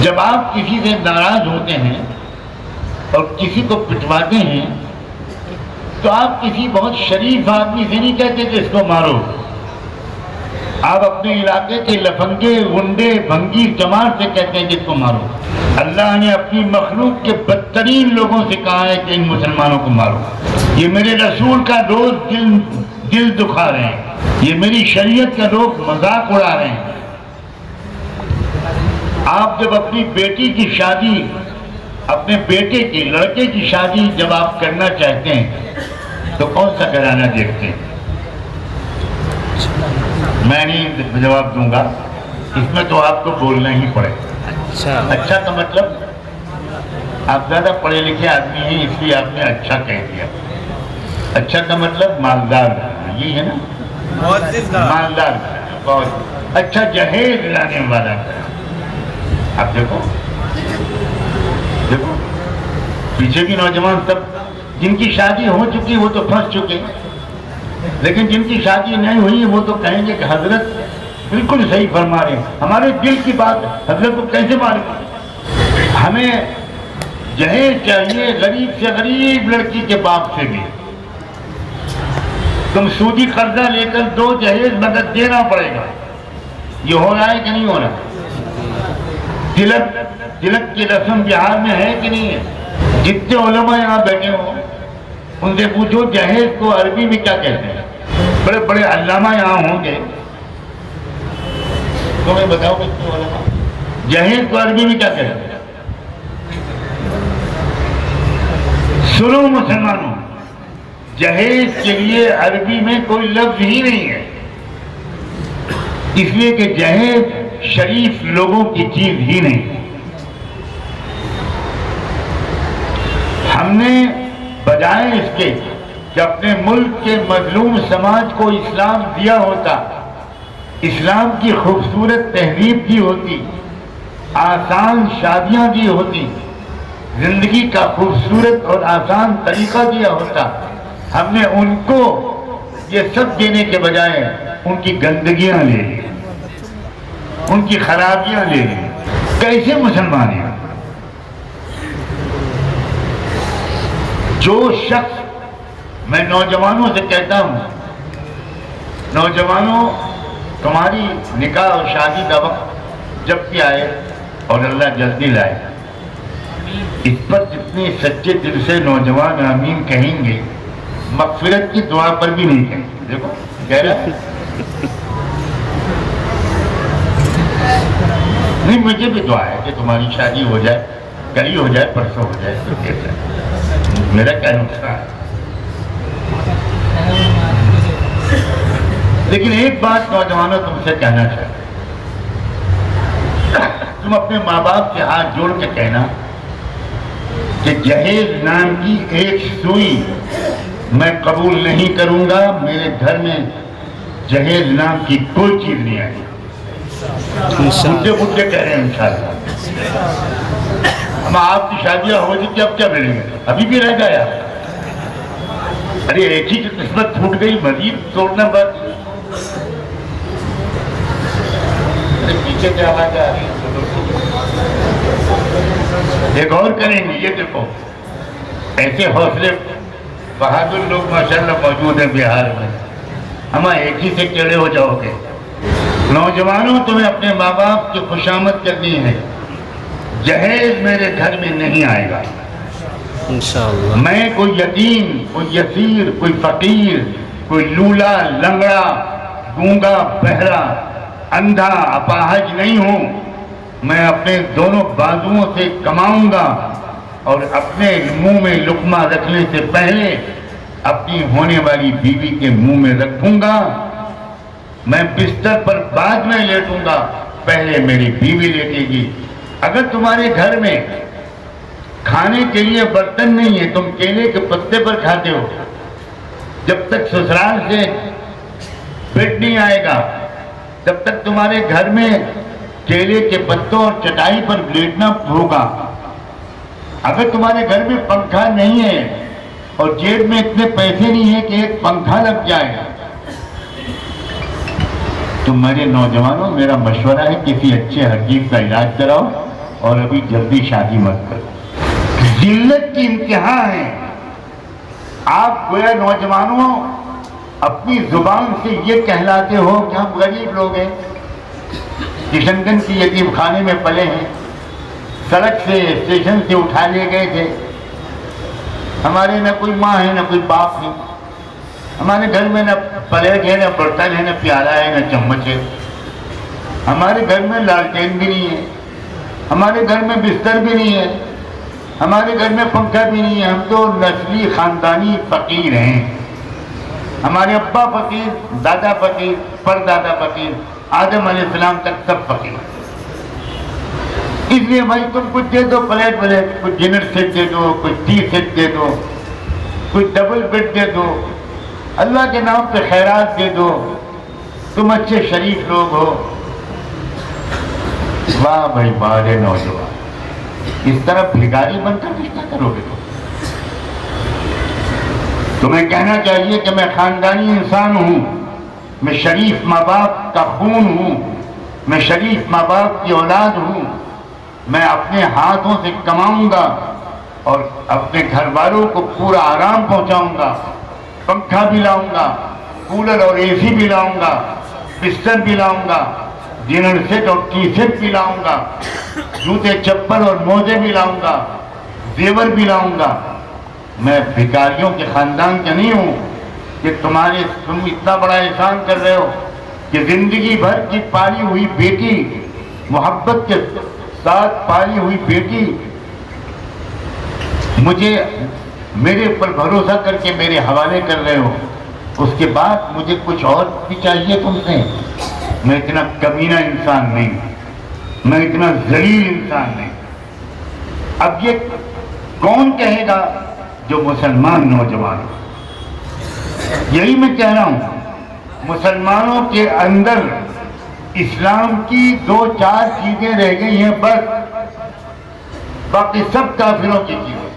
جب آپ کسی سے ناراض ہوتے ہیں اور کسی کو پٹواتے ہیں تو آپ کسی بہت شریف آدمی سے نہیں کہتے کہ اس کو مارو. آپ اپنے علاقے کے لفنگے غنڈے بھنگی چمار سے کہتے ہیں کہ اس کو مارو. اللہ نے اپنی مخلوق کے بدترین لوگوں سے کہا ہے کہ ان مسلمانوں کو مارو. یہ میرے رسول کا روز دل دکھا رہے ہیں. یہ میری شریعت کا لوگ مذاق اڑا رہے ہیں. آپ جب اپنی بیٹی کی شادی اپنے بیٹے کی لڑکے کی شادی جب آپ کرنا چاہتے ہیں تو کون سا گھرانہ دیکھتے ہیں؟ میں نہیں جواب دوں گا، اس میں تو آپ کو بولنا ہی پڑے. اچھا کا مطلب آپ زیادہ پڑھے لکھے آدمی ہیں اس لیے آپ نے اچھا کہہ دیا. اچھا کا مطلب مالدار، یہی ہے نا، مالدار بہت اچھا جہیز لانے والا. آپ دیکھو پیچھے کی نوجوان سب جن کی شادی ہو چکی وہ تو پھنس چکے، لیکن جن کی شادی نہیں ہوئی وہ تو کہیں گے کہ حضرت بالکل صحیح فرما رہے ہیں. ہمارے دل کی بات حضرت کو کیسے مارے؟ ہمیں جہیز چاہیے غریب سے غریب لڑکی کے باپ سے بھی. تم سودی قرضہ لے کر دو جہیز مدد دینا پڑے گا. یہ ہو رہا ہے کہ نہیں ہو رہا؟ تلک کی رسم بہار میں ہے کہ نہیں ہے؟ جتنے علماء یہاں بیٹھے ہوں ان سے پوچھو جہیز کو عربی میں کیا کہتے ہیں. بڑے بڑے علامہ یہاں ہوں گے، تمہیں بتاؤ کتنے علماء جہیز کو عربی میں کیا کہتے ہیں؟ سنو مسلمانوں، جہیز کے لیے عربی میں کوئی لفظ ہی نہیں ہے، اس لیے کہ جہیز شریف لوگوں کی چیز ہی نہیں. ہم نے بجائے اس کے کہ اپنے ملک کے مظلوم سماج کو اسلام دیا ہوتا، اسلام کی خوبصورت تہذیب دی ہوتی، آسان شادیاں دی ہوتی، زندگی کا خوبصورت اور آسان طریقہ دیا ہوتا، ہم نے ان کو یہ سب دینے کے بجائے ان کی گندگیاں لے لی، ان کی خرابیاں لے لی. کیسے مسلمان ہیں؟ جو شخص، میں نوجوانوں سے کہتا ہوں، نوجوانوں تمہاری نکاح اور شادی کا وقت جب بھی آئے اور اللہ جلدی لائے، اس پر جتنے سچے دل سے نوجوان آمین کہیں گے مغفرت کی دعا پر بھی نہیں کہیں گے. دیکھو کہہ رہا ہے نہیں، مجھے بھی دعا ہے کہ تمہاری شادی ہو جائے، کل ہی ہو جائے، پرسوں ہو جائے، تو کیسا ہے، میرا کیا نقصان ہے. لیکن ایک بات نوجوانوں تم سے کہنا چاہتا ہوں، تم اپنے ماں باپ سے ہاتھ جوڑ کے کہنا کہ جہیز نام کی ایک سوئی میں قبول نہیں کروں گا. میرے گھر میں جہیز نام کی کوئی چیز نہیں آئی. مجھے کہہ رہے ہیں انشاءاللہ. ہم آپ کی شادیاں ہو چکی، اب کیا ملیں گے؟ ابھی بھی رہ گیا. ارے ایک ہی کی قسمت پھوٹ گئی، مزید توڑنا بات. ارے پیچھے کیا آواز آ رہی ہے؟ ایک اور کریں گے. یہ دیکھو ایسے حوصلے بہادر لوگ ماشاءاللہ موجود ہیں بہار میں. ہم ایک ہی سے ٹیڑھے ہو جاؤ گے. نوجوانوں تمہیں اپنے ماں باپ کی خوشامد کرنی ہے. جہیز میرے گھر میں نہیں آئے گا انشاءاللہ. میں کوئی یتیم، کوئی یسیر، کوئی فقیر، کوئی لولا لنگڑا گونگا بہرا اندھا اپاہج نہیں ہوں. میں اپنے دونوں بازوؤں سے کماؤں گا اور اپنے منہ میں لقمہ رکھنے سے پہلے اپنی ہونے والی بیوی کے منہ میں رکھوں گا. میں بستر پر بعد میں لیٹوں گا، پہلے میری بیوی لیٹے گی. اگر تمہارے گھر میں کھانے کے لیے برتن نہیں ہے، تم کیلے کے پتے پر کھاتے ہو، جب تک سسرال سے بیٹ نہیں آئے گا تب تک تمہارے گھر میں کیلے کے پتوں اور چٹائی پر لیٹنا ہوگا. اگر تمہارے گھر میں پنکھا نہیں ہے اور جیب میں اتنے پیسے نہیں ہیں کہ ایک پنکھا لگ جائے گا، تو میرے نوجوانوں میرا مشورہ ہے کسی اچھے حکیم کا علاج کراؤ اور ابھی جلدی شادی مت کرو۔ ذلت کی انتہا ہے۔ آپ گویا نوجوانوں اپنی زبان سے یہ کہلاتے ہو کہ ہم غریب لوگ ہیں، کشن گنج کی یتیم خانے میں پلے ہیں، سڑک سے اسٹیشن سے اٹھا لیے گئے تھے، ہمارے نہ کوئی ماں ہے نہ کوئی باپ ہے، ہمارے گھر میں نہ پلیٹ ہے نہ برتن ہے نہ پیالہ ہے نہ چمچ ہے، ہمارے گھر میں لالٹین بھی نہیں ہے، ہمارے گھر میں بستر بھی نہیں ہے، ہمارے گھر میں پنکھا بھی نہیں ہے، ہم تو نسلی خاندانی فقیر ہیں، ہمارے ابا فقیر، دادا فقیر، پردادا فقیر، آدم علیہ السلام تک سب فقیر۔ اس لیے بھائی تم کچھ دے دو، پلیٹ ولیٹ، کچھ ڈنر سیٹ دے دو، کچھ ٹی سیٹ دے دو، کچھ ڈبل بیڈ دے دو، اللہ کے نام پہ خیرات دے دو، تم اچھے شریف لوگ ہو۔ واہ بھائی واہ رے نوجوان، اس طرح بھکاری بن کر رشتہ کرو گے تمہیں کہنا چاہیے کہ میں خاندانی انسان ہوں، میں شریف ماں باپ کا خون ہوں، میں شریف ماں باپ کی اولاد ہوں، میں اپنے ہاتھوں سے کماؤں گا اور اپنے گھر والوں کو پورا آرام پہنچاؤں گا، پنکھا بھی لاؤں گا، کولر اور اے سی بھی لاؤں گا، بستر بھی لاؤں گا، ڈنر سیٹ اور ٹی سیٹ بھی لاؤں گا، جوتے چپل اور موزے بھی لاؤں گا، زیور بھی لاؤں گا۔ میں بھکاریوں کے خاندان کا نہیں ہوں کہ تم اتنا بڑا احسان کر رہے ہو کہ زندگی بھر کی پالی ہوئی بیٹی، محبت کے ساتھ پالی ہوئی بیٹی مجھے میرے اوپر بھروسہ کر کے میرے حوالے کر رہے ہو، اس کے بعد مجھے کچھ اور بھی چاہیے تم سے؟ میں اتنا کمینہ انسان نہیں، میں اتنا ذلیل انسان نہیں۔ اب یہ کون کہے گا جو مسلمان نوجوان ہو؟ یہی میں کہہ رہا ہوں، مسلمانوں کے اندر اسلام کی 2-4 چیزیں رہ گئی ہیں بس، باقی سب کافروں کی چیزیں۔